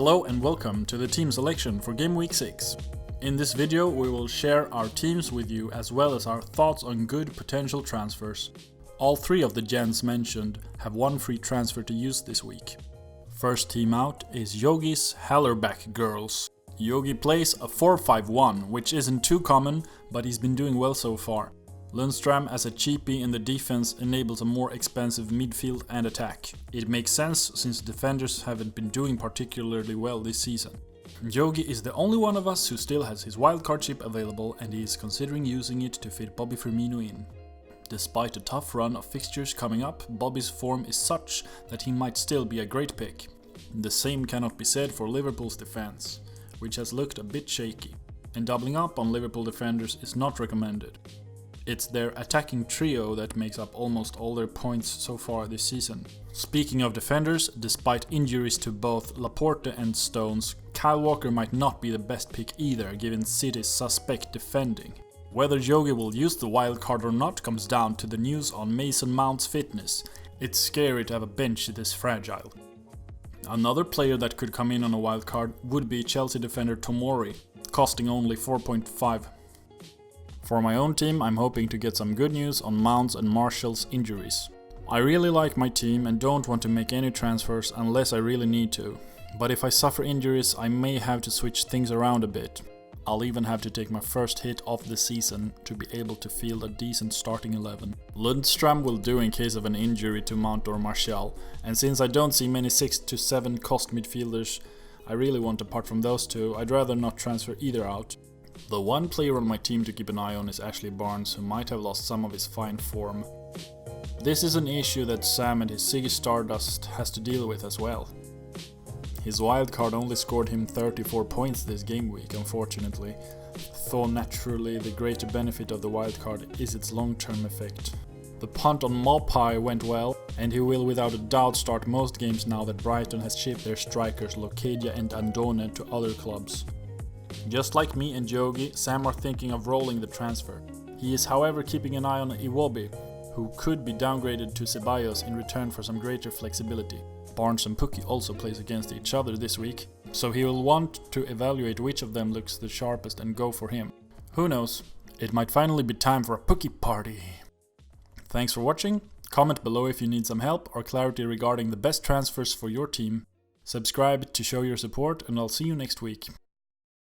Hello and welcome to the team selection for Gameweek 6. In this video we will share our teams with you as well as our thoughts on good potential transfers. All three of the Gents mentioned have one free transfer to use this week. First team out is Yogi's Hallerback girls. Yogi plays a 4-5-1, which isn't too common, but he's been doing well so far. Lundstram as a cheapie in the defense enables a more expensive midfield and attack. It makes sense since defenders haven't been doing particularly well this season. Yogi is the only one of us who still has his wildcard chip available, and he is considering using it to fit Bobby Firmino in. Despite a tough run of fixtures coming up, Bobby's form is such that he might still be a great pick. The same cannot be said for Liverpool's defense, which has looked a bit shaky, and doubling up on Liverpool defenders is not recommended. It's their attacking trio that makes up almost all their points so far this season. Speaking of defenders, despite injuries to both Laporte and Stones, Kyle Walker might not be the best pick either, given City's suspect defending. Whether Yogi will use the wildcard or not comes down to the news on Mason Mount's fitness. It's scary to have a bench this fragile. Another player that could come in on a wildcard would be Chelsea defender Tomori, costing only 4.5. For my own team, I'm hoping to get some good news on Mount's and Martial's injuries. I really like my team and don't want to make any transfers unless I really need to. But if I suffer injuries, I may have to switch things around a bit. I'll even have to take my first hit of the season to be able to field a decent starting 11. Lundstram will do in case of an injury to Mount or Martial, and since I don't see many 6 to 7 cost midfielders I really want apart from those two, I'd rather not transfer either out. The one player on my team to keep an eye on is Ashley Barnes, who might have lost some of his fine form. This is an issue that Sam and his Ziggy Stardust has to deal with as well. His wildcard only scored him 34 points this game week, unfortunately, though naturally the greater benefit of the wildcard is its long-term effect. The punt on Mopai went well, and he will without a doubt start most games now that Brighton has shipped their strikers Locadia and Andone to other clubs. Just like me and Yogi, Sam are thinking of rolling the transfer. He is however keeping an eye on Iwobi, who could be downgraded to Ceballos in return for some greater flexibility. Barnes and Pukki also plays against each other this week, so he will want to evaluate which of them looks the sharpest and go for him. Who knows, it might finally be time for a Pukki party. Thanks for watching, comment below if you need some help or clarity regarding the best transfers for your team. Subscribe to show your support, and I'll see you next week.